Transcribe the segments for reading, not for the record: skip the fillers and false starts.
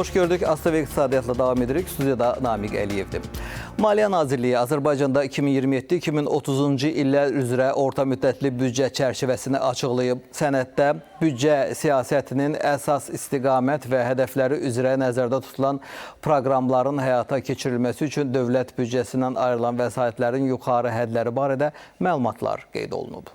Xoş gördük. ASTV İqtisadiyyatla davam edirik. Studiyada Namiq Əliyevdir. Maliyyə Nazirliyi Azərbaycanda 2027-2030-cu illər üzrə orta müddətli büdcə çərçivəsini açıqlayıb. Sənəddə büdcə siyasətinin əsas istiqamət və hədəfləri üzrə nəzərdə tutulan proqramların həyata keçirilməsi üçün dövlət büdcəsindən ayrılan vəsaitlərin yuxarı hədləri barədə məlumatlar qeyd olunub.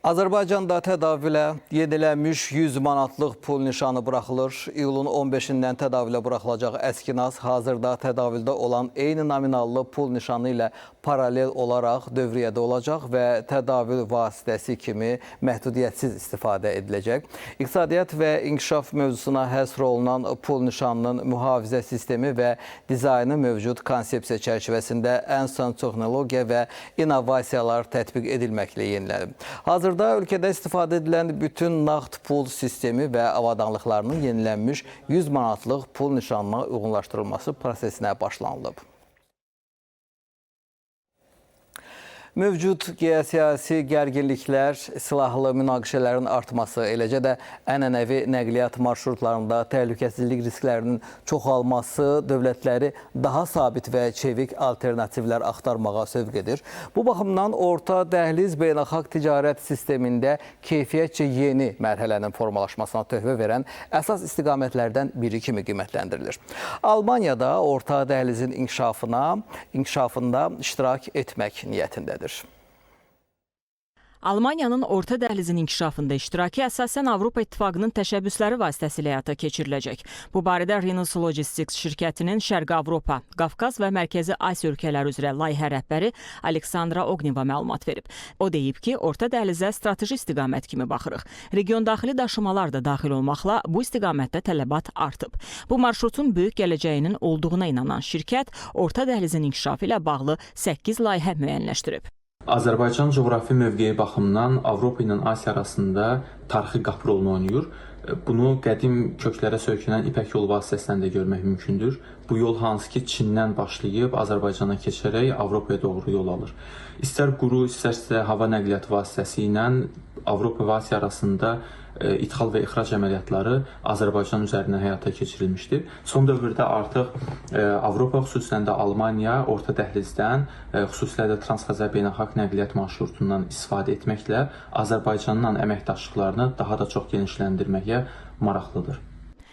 Azərbaycanda tədavülə yedilənmiş 100 manatlıq pul nişanı buraxılır. İyulun 15-dən tədavülə buraxılacaq əskinas hazırda tədavüldə olan eyni nominallı pul nişanı ilə paralel olaraq dövriyyədə olacaq və tədavül vasitəsi kimi məhdudiyyətsiz istifadə ediləcək. İqtisadiyyat və inkişaf mövzusuna həsr olunan pul nişanının mühafizə sistemi və dizaynı mövcud konsepsiya çərçivəsində ən son texnologiya və innovasiyalar tətbiq edilməklə yenilənib. Hazırda ölkədə istifadə edilən bütün nağd pul sistemi və avadanlıqlarının yenilənmiş 100 manatlıq pul nişanına uyğunlaşdırılması prosesinə başlanılıb. Mövcud geosiyasi gərginliklər, silahlı münaqişələrin artması, eləcə də ənənəvi nəqliyyat marşrutlarında təhlükəsizlik risklərinin çoxalması dövlətləri daha sabit və çevik alternativlər axtarmağa sövq edir. Bu baxımdan orta dəhliz beynəlxalq ticarət sistemində keyfiyyətcə yeni mərhələnin formalaşmasına töhfə verən əsas istiqamətlərdən biri kimi qiymətləndirilir. Almaniyada orta dəhlizin inkişafında iştirak etmək niyyətindədir. Almaniyanın orta dəhlizin inkişafında iştirakı əsasən Avropa İttifaqının təşəbbüsləri vasitəsilə həyata keçiriləcək. Bu barədə Renus Logistics şirkətinin Şərqi Avropa, Qafqaz və Mərkəzi Asiya ölkələri üzrə layihə rəhbəri Aleksandra Ogneva məlumat verib. O deyib ki, orta dəhlizə strateji istiqamət kimi baxırıq. Region daxili daşımalar da daxil olmaqla bu istiqamətdə tələbat artıb. Bu marşrutun böyük gələcəyinin olduğuna inanan şirkət orta dəhlizin inkişafı ilə bağlı 8 layihə müəyyənləşdirib. Azərbaycan coğrafi mövqeyi baxımından Avropa ilə Asiya arasında tarixi qapı rolunu oynayır. Bunu qədim köklərə söykənən İpək yolu vasitəsilə də görmək mümkündür. Bu yol hansı ki Çindən başlayıb Azərbaycana keçərək Avropaya doğru yol alır. İstər quru, istərsə hava nəqliyyatı vasitəsi ilə Avropa və Asiya arasında ithal və ixrac əməliyyatları Azərbaycan üzərindən həyata keçirilmişdir. Son dövrdə artıq Avropa, xüsusən də Almaniya orta dəhlizdən, xüsusilə də Transxəzər beynəlxalq nəqliyyat marşrutundan istifadə etməklə Azərbaycanla əməkdaşlıqlarını daha da çox genişləndirməyə maraqlıdır.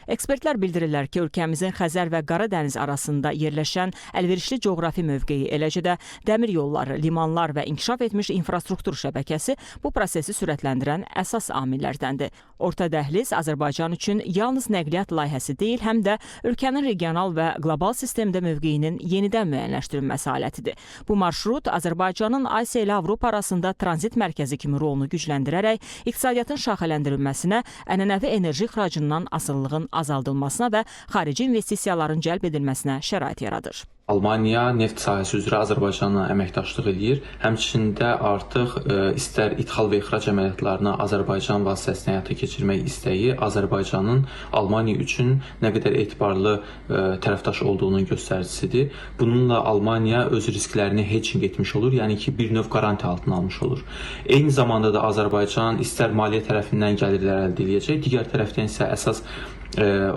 Ekspertlər bildirirlər ki, ölkəmizin Xəzər və Qara dəniz arasında yerləşən əlverişli coğrafi mövqeyi, eləcə də dəmir yolları, limanlar və inkişaf etmiş infrastruktur şəbəkəsi bu prosesi sürətləndirən əsas amillərdəndir. Orta dəhliz Azərbaycan üçün yalnız nəqliyyat layihəsi deyil, həm də ölkənin regional və qlobal sistemdə mövqeyinin yenidən müəyyənləşdirilməsi alətidir. Bu marşrut Azərbaycanın Asiya ilə Avropa arasında tranzit mərkəzi kimi rolunu gücləndirərək iqtisadiyyatın şaxələndirilməsinə, ənənəvi enerji ixracından asılılığın azaldılmasına və xarici investisiyaların cəlb edilməsinə şərait yaradır. Almaniya neft sahəsi üzrə Azərbaycanla əməkdaşlıq edir. Həmçində artıq istər ithal və ixrac əməliyyatlarını Azərbaycan vasitəsilə həyata keçirmək istəyi Azərbaycanın Almaniya üçün nə qədər etibarlı tərəfdaş olduğunun göstəricisidir. Bununla Almaniya öz risklərini hedging etmiş olur, yəni ki, bir növ qaranti altına almış olur. Eyni zamanda da Azərbaycan istər maliyyə tərəfindən gəlirlər əldə edəcək, digər tərəfdən isə əsas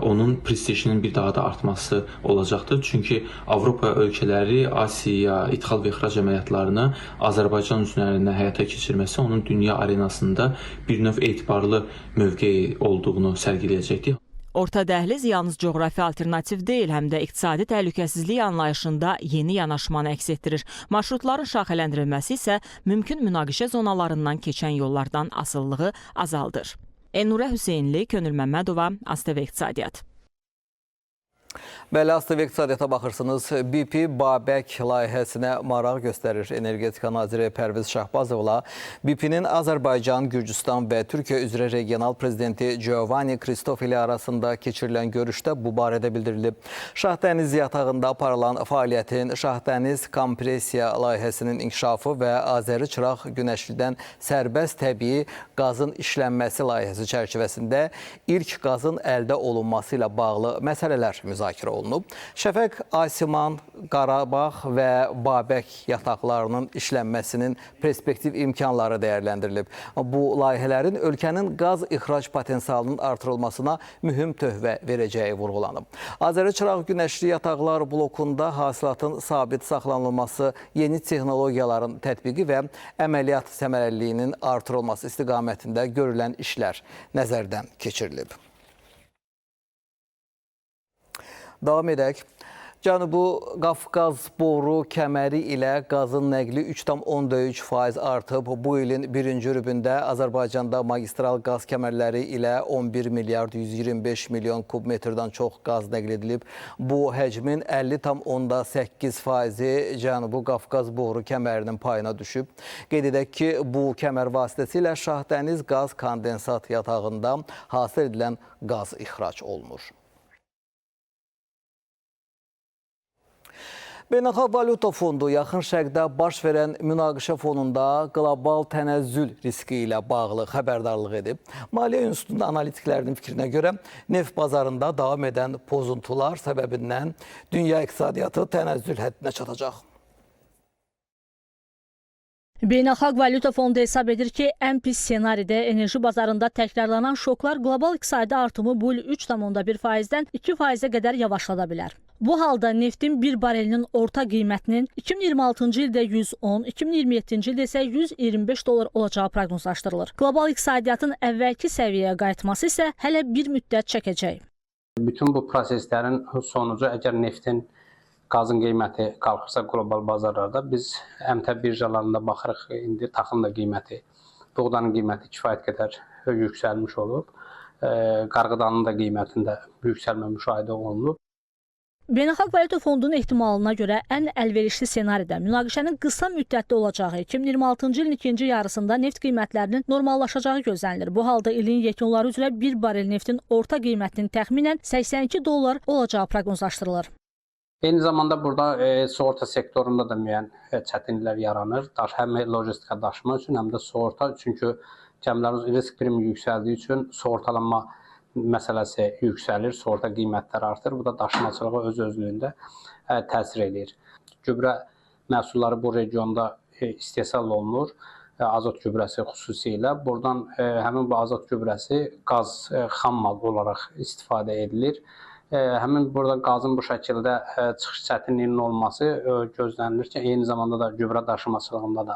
onun prestijinin bir daha da artması olacaqdır. Çünki Avropa ölkələri Asiya ithal və ixrac əməliyyatlarını Azərbaycan üzərində həyata keçirməsi onun dünya arenasında bir növ etibarlı mövqeyi olduğunu sərgiləyəcəkdir. Orta dəhliz yalnız coğrafi alternativ deyil, həm də iqtisadi təhlükəsizlik anlayışında yeni yanaşmanı əks etdirir. Marşrutların şaxələndirilməsi isə mümkün münaqişə zonalarından keçən yollardan asılılığı azaldır. Ənurə Hüseynli, Könül Məmmədova, ASTV İqtisadiyyat. Bəli, ASTV İqtisadiyyata baxırsınız. BP Babək layihəsinə maraq göstərir. Energetika naziri Pərviz Şahbazovla BP-nin Azərbaycan, Gürcüstan və Türkiyə üzrə regional prezidenti Giovanni Kristofili arasında keçirilən görüşdə bu barədə bildirilib. Şahdəniz yatağında aparılan fəaliyyətin Şahdəniz kompresiya layihəsinin inkişafı və Azəri Çıraq Günəşlidən sərbəst təbii qazın işlənməsi layihəsi çərçivəsində ilk qazın əldə olunması ilə bağlı məsələlər müzakirə müzakirə olunub. Şəfəq, Asiman, Qarabağ və Babək yataqlarının işlənməsinin perspektiv imkanları dəyərləndirilib. Bu layihələrin ölkənin qaz ixrac potensialının artırılmasına mühüm töhfə verəcəyi vurğulanıb. Azərçıraq günəşli yataqlar blokunda hasilatın sabit saxlanılması, yeni texnologiyaların tətbiqi və əməliyyat səmərəliliyinin artırılması istiqamətində görülən işlər nəzərdən keçirilib. Davam edək. Cənubi Qafqaz boru kəməri ilə qazın nəqli 3,3% artıb. Bu ilin birinci rübündə Azərbaycanda magistral qaz kəmərləri ilə 11 milyard 125 milyon kubmetrdən çox qaz nəql edilib. Bu həcmin 50,8%-i Cənubi Qafqaz boru kəmərinin payına düşüb. Qeyd edək ki, bu kəmər vasitəsilə Şahdəniz qaz kondensat yatağında hasil edilən qaz ixrac olunur. Beynəlxalq Valyuta Fondu yaxın şərqdə baş verən münaqişə fonunda qlobal tənəzzül riski ilə bağlı xəbərdarlıq edib. Maliyyə İnstitutunun analitiklərinin fikrinə görə neft bazarında davam edən pozuntular səbəbindən dünya iqtisadiyyatı tənəzzül həddinə çatacaq. Beynəlxalq Valyuta Fondu hesab edir ki, ən pis senaridə enerji bazarında təkrarlanan şoklar qlobal iqtisadi artımı bu il 3,1%-dən 2%-ə qədər yavaşlada bilər. Bu halda neftin bir barelinin orta qiymətinin 2026-cı ildə 110, 2027-ci ildə isə 125 dollar olacağı proqnozlaşdırılır. Qlobal iqtisadiyyatın əvvəlki səviyyəyə qayıtması isə hələ bir müddət çəkəcək. Bütün bu proseslərin sonucu əgər neftin, qazın qiyməti qalxırsa qlobal bazarlarda biz əmtə birjalarında baxırıq, indi taxıl qiyməti, buğdanın qiyməti kifayət qədər yüksəlmiş olub, qarğıdanın da qiymətində yüksəlmə müşahidə olunub. Beynəlxalq Valyuta Fondunun ehtimalına görə ən əlverişli senaridə münaqişənin qısa müddətli olacağı, 2026-cı ilin ikinci yarısında neft qiymətlərinin normallaşacağı gözlənilir. Bu halda ilin yekunları üzrə bir barel neftin orta qiymətinin təxminən 82 dollar olacağı proqnozlaşdırılır. Eyni zamanda burada sığorta sektorunda da müəyyən çətinliklər yaranır. Həm lojistika daşıma üçün, həm də sığorta. Çünki gəmilərin risk primi yüksəldiyi üçün sığortalanma məsələsi yüksəlir, sığorta qiymətləri artır. Bu da daşımaçılığa öz-özlüyündə təsir edir. Gübrə məhsulları bu regionda istehsal olunur, azot gübrəsi xüsusilə. Buradan həmin bu azot gübrəsi qaz xammal olaraq istifadə edilir. Həmin burada qazın bu şəkildə çıxış çətinliyinin olması gözlənilir ki, eyni zamanda da gübrə daşımaçılığında da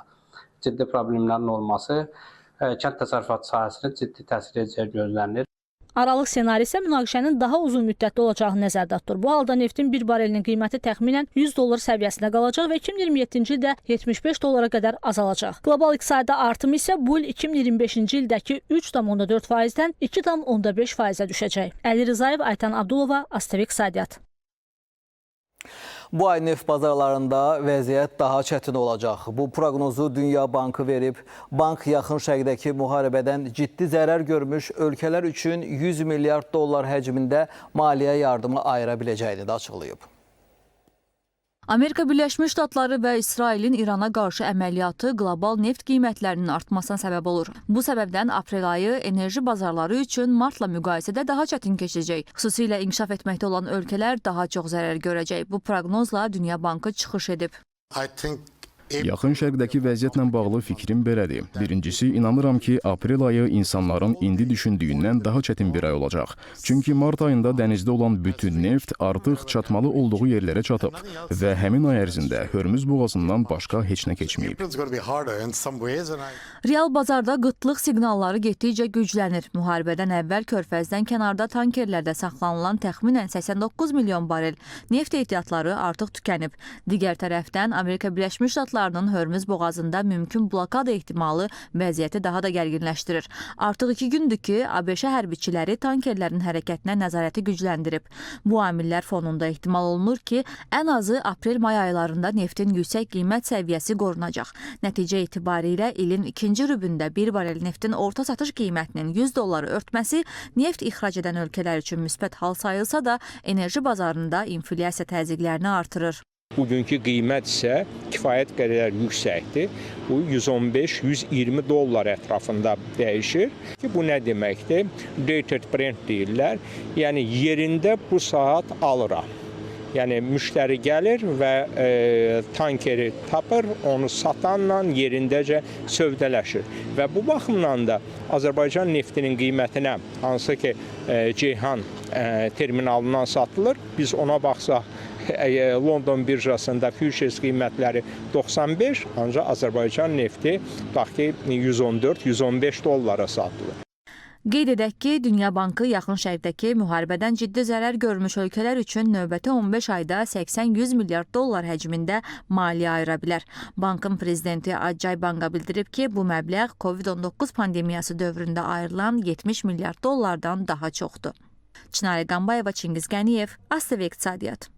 ciddi problemlərin olması kənd təsərrüfatı sahəsinə ciddi təsir edəcəyi gözlənilir. Aralıq ssenari isə münaqişənin daha uzun müddətli olacağı nəzərdə tutulur. Bu halda neftin bir barelinin qiyməti təxminən 100 dollar səviyyəsində qalacaq və 2027-ci ildə 75 dollara qədər azalacaq. Qlobal iqtisadi artım isə bu il 2025-ci ildəki 3,4%-dən 2,5%-ə düşəcək. Əli Rızayev, Aytan Abdulova, ASTV İqtisadiyyat. Bu ay neft bazarlarında vəziyyət daha çətin olacaq. Bu proqnozu Dünya Bankı verib. Bank yaxın şərqdəki müharibədən ciddi zərər görmüş ölkələr üçün 100 milyard dollar həcmində maliyyə yardımı ayıra biləcəyini də açıqlayıb. Amerika Birləşmiş Ştatları və İsrailin İrana qarşı əməliyyatı qlobal neft qiymətlərinin artmasına səbəb olur. Bu səbəbdən aprel ayı enerji bazarları üçün martla müqayisədə daha çətin keçəcək. Xüsusilə inkişaf etməkdə olan ölkələr daha çox zərər görəcək. Bu proqnozla Dünya Bankı çıxış edib. Yaxın şərqdəki vəziyyətlə bağlı fikrim belədir. Birincisi, inanıram ki, aprel ayı insanların indi düşündüyündən daha çətin bir ay olacaq. Çünki mart ayında dənizdə olan bütün neft artıq çatmalı olduğu yerlərə çatıb və həmin ay ərzində Hörmüz boğazından başqa heç nə keçməyib. Real bazarda qıtlıq siqnalları getdikcə güclənir. Müharibədən əvvəl körfəzdən kənarda tankerlərdə saxlanılan təxminən 89 milyon barel neft ehtiyatları artıq tükənib. Digər tərəfdən Amerika Birləşmiş Ştatları Hörmüz boğazında mümkün blokada ehtimalı vəziyyəti daha da gərginləşdirir. Artıq 2 gündür ki, ABŞ hərbiçiləri tankerlərin hərəkətinə nəzarəti gücləndirib. Bu amillər fonunda ehtimal olunur ki, ən azı aprel-may aylarında neftin yüksək qiymət səviyyəsi qorunacaq. Nəticə etibarilə ilin ikinci rübündə bir barel neftin orta satış qiymətinin 100 dolları örtməsi neft ixrac edən ölkələr üçün müsbət hal sayılsa da, enerji bazarında inflyasiya təzyiqlərini artırır. Bugünkü qiymət isə kifayət qədər yüksəkdir. Bu 115-120 dollar ətrafında dəyişir ki, bu nə deməkdir? Dated Brent deyirlər. Yəni yerində bu saat alıram. Yəni müştəri gəlir və tankeri tapır, onu satanla yerindəcə sövdələşir. Və bu baxımdan da Azərbaycan neftinin qiymətinə, hansı ki Ceyhan terminalından satılır, biz ona baxsaq London birjasında futures qiymətləri 95, ancaq Azərbaycan nefti bax ki 114-115 dollara satılır. Qeyd edək ki, Dünya Bankı Yaxın Şərqdəki müharibədən ciddi zərər görmüş ölkələr üçün növbəti 15 ayda 80-100 milyard dollar həcmində maliyyə ayıra bilər. Bankın prezidenti Acay Banga bildirib ki, bu məbləğ COVID-19 pandemiyası dövründə ayrılan 70 milyard dollardan daha çoxdur. Çinarə Qambayeva, Çingiz Qəniyev, ASTV İqtisadiyyat.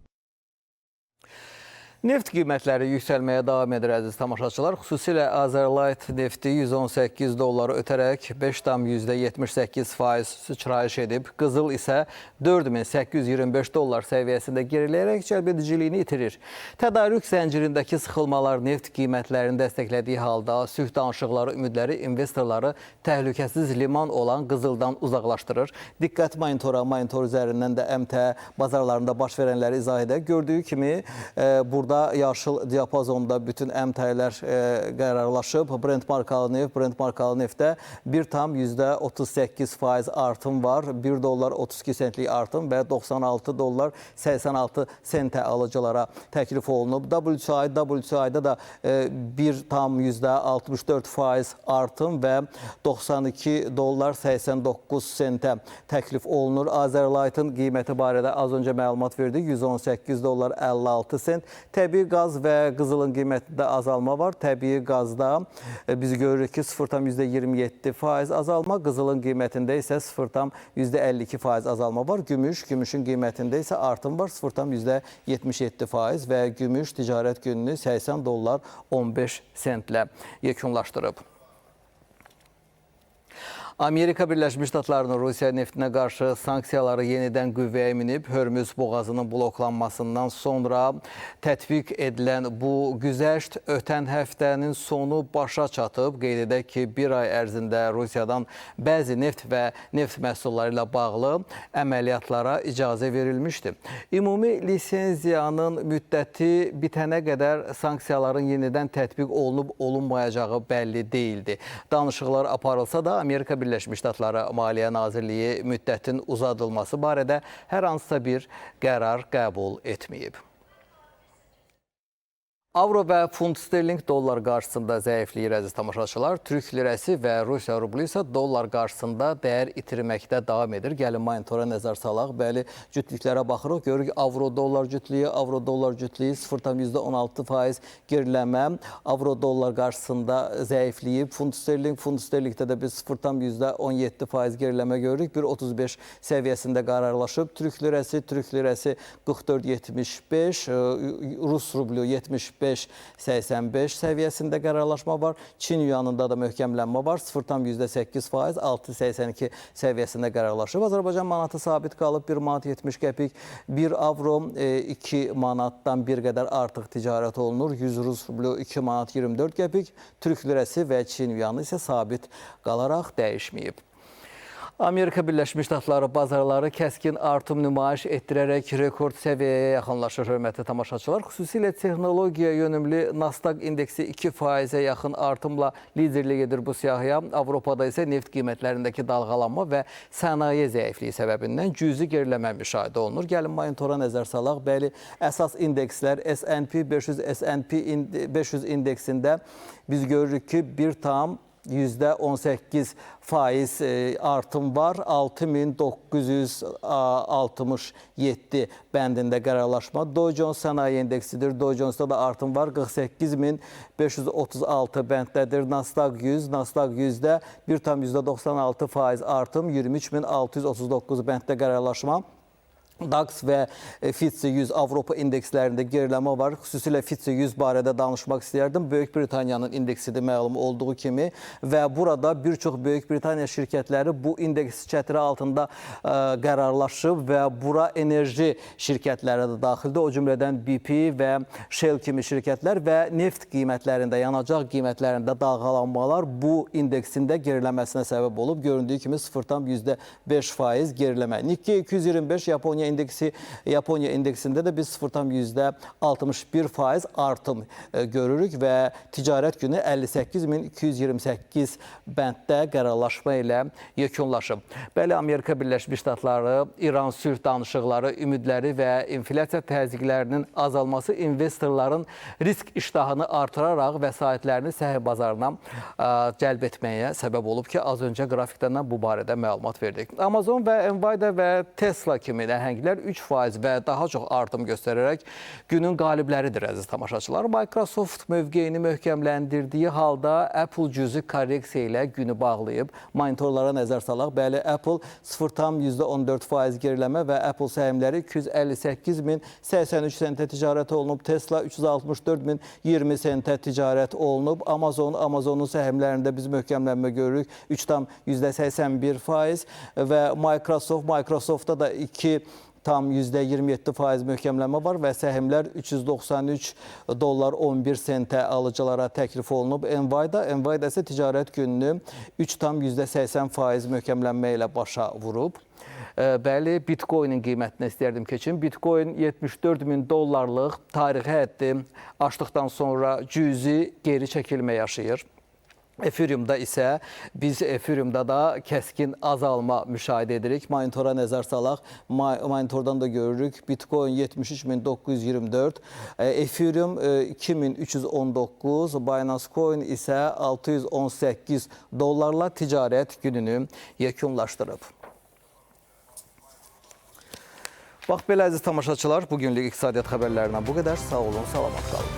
Neft qiymətləri yüksəlməyə davam edir, əziz tamaşaçılar. Xüsusilə Azerlight nefti 118 dolları ötərək 5,78% sıçrayış edib. Qızıl isə 4825 dollar səviyyəsində geriləyərək cəlbediciliyini itirir. Tədarük zəncirindəki sıxılmalar neft qiymətlərini dəstəklədiyi halda sülh danışıqları ümidləri investorları təhlükəsiz liman olan Qızıldan uzaqlaşdırır. Diqqət monitor üzərindən də əmtə bazarlarında baş verənləri izah edək. Gördüyü kimi burada yaşıl diapazonda bütün əmtəylər qərarlaşıb. Brent markalı neftdə 1,38% artım var. 1 dollar 32 sentlik artım və 96 dollar 86 sentə alıcılara təklif olunub. WTI-da da 1,64% artım və 92 dollar 89 sentə təklif olunur. Azerlight'ın qiyməti barədə az öncə məlumat verdik. 118 dollar 56 sent. Təbii qaz və qızılın qiymətində azalma var. Təbii qazda biz görürük ki 0,27% azalma, qızılın qiymətində isə 0,52% azalma var. Gümüşün qiymətində isə artım var 0,77% və gümüş ticarət gününü 80 dollar 15 sentlə yekunlaşdırıb. Amerika Birləşmiş Ştatlarının Rusiya neftinə qarşı sanksiyaları yenidən qüvvəyə minib. Hörmüz boğazının bloklanmasından sonra tətbiq edilən bu güzəşt ötən həftənin sonu başa çatıb. Qeyd edək ki, bir ay ərzində Rusiyadan bəzi neft və neft məhsulları ilə bağlı əməliyyatlara icazə verilmişdi. Ümumi lisenziyanın müddəti bitənə qədər sanksiyaların yenidən tətbiq olunub-olunmayacağı bəlli deyildi. Danışıqlar aparılsa da Amerika Birləşmiş Ştatları Maliyyə Nazirliyi müddətin uzadılması barədə hər hansısa bir qərar qəbul etməyib. Avro və funt sterling dollar qarşısında zəifləyir, əziz tamaşaçılar. Türk lirəsi və Rusiya rublu isə dollar qarşısında dəyər itirməkdə davam edir. Gəlin monitora nəzər salaq. Bəli, cütlüklərə baxırıq. Görürük avro-dollar cütlüyü 0,16% geriləmə. Avro-dollar qarşısında zəifləyib. Funt sterlingdə də biz 0,17% geriləmə görürük. 1,35 səviyyəsində qararlaşıb. Türk lirəsi 44,75, Rus rublu 75,85 səviyyəsində qərarlaşma var. Çin yuanında da möhkəmlənmə var. 0,8%, 6,82 səviyyəsində qərarlaşıb. Azərbaycan manatı sabit qalıb 1 manat 70 qəpik. 1 avro 2 manatdan bir qədər artıq ticarət olunur. 100 Rus rublu 2 manat 24 qəpik. Türk lirəsi və Çin yuanı isə sabit qalaraq dəyişməyib. Amerika Birləşmiş Ştatları bazarları kəskin artım nümayiş etdirərək rekord səviyyəyə yaxınlaşır, hörmətli tamaşaçılar. Xüsusilə texnologiya yönümlü Nasdaq indeksi 2%-ə yaxın artımla liderlik edir bu siyahıya. Avropada isə neft qiymətlərindəki dalğalanma və sənaye zəifliyi səbəbindən cüzi geriləmə müşahidə olunur. Gəlin monitora nəzər salaq. Bəli, əsas indekslər S&P 500 indeksində biz görürük ki, %18% artım var. 6967 bəndində qərarlaşma. Dow Jones sənaye indeksidir. Dow Jones'da da artım var. 48536 bəndlədir. Nasdaq 100'də 1,96% artım. 23639 bənddə qərarlaşma. DAX və FTSE 100 Avropa indekslərində geriləmə var. Xüsusilə FTSE 100 barədə danışmaq istəyərdim. Böyük Britaniyanın indeksidir məlum olduğu kimi və burada bir çox Böyük Britaniya şirkətləri bu indeks çətiri altında qərarlaşıb və bura enerji şirkətləri də daxildir. O cümlədən BP və Shell kimi şirkətlər və neft qiymətlərində, yanacaq qiymətlərində dalğalanmalar bu indeksində geriləməsinə səbəb olub. Göründüyü kimi 0,5% geriləmə. Nikkei 225 Yaponiya indeksində də biz 0,61% artım görürük və ticarət günü 58.228 bənddə qərarlaşma ilə yekunlaşıb. Bəli, Amerika Birləşmiş Ştatları, İran sülh danışıqları, ümidləri və inflyasiya təzyiqlərinin azalması investorların risk iştahını artıraraq vəsaitlərini səhiyyə bazarına cəlb etməyə səbəb olub ki, az öncə qrafikdən bu barədə məlumat verdik. Amazon və Nvidia və Tesla kimi nəhənglər 3% və daha çox artım göstərərək günün qalibləridir, əziz tamaşaçılar. Microsoft mövqeyini möhkəmləndirdiyi halda Apple cüzi korreksiya ilə günü bağlayıb. Monitorlara nəzər salaq. Bəli, Apple 0,14% geriləmə və Apple səhmləri 258.083 sentə ticarət olunub. Tesla 364.020 sentə ticarət olunub. Amazonun səhmlərində biz möhkəmlənmə görürük. 3,81% və Microsoftda da 2,27% möhkəmlənmə var və səhmlər $393.11 sentə alıcılara təklif olunub. Nvidia isə ticarət gününü 3,80% möhkəmlənmə ilə başa vurub. Bəli, Bitcoin'in qiymətinə istəyərdim keçim. Bitcoin $74.000 tarixi həddi aşdıqdan sonra cüzi geri çəkilmə yaşayır. Ethereum'da isə biz Ethereum'da da kəskin azalma müşahidə edirik. Monitora nəzər salaq. Monitordan da görürük. Bitcoin 73.924, Ethereum 2.319, Binance Coin isə $618 ticarət gününü yekunlaşdırıb. Bax belə əziz tamaşaçılar, bugünlük iqtisadiyyat xəbərlərindən bu qədər. Sağ olun, salamat qalın.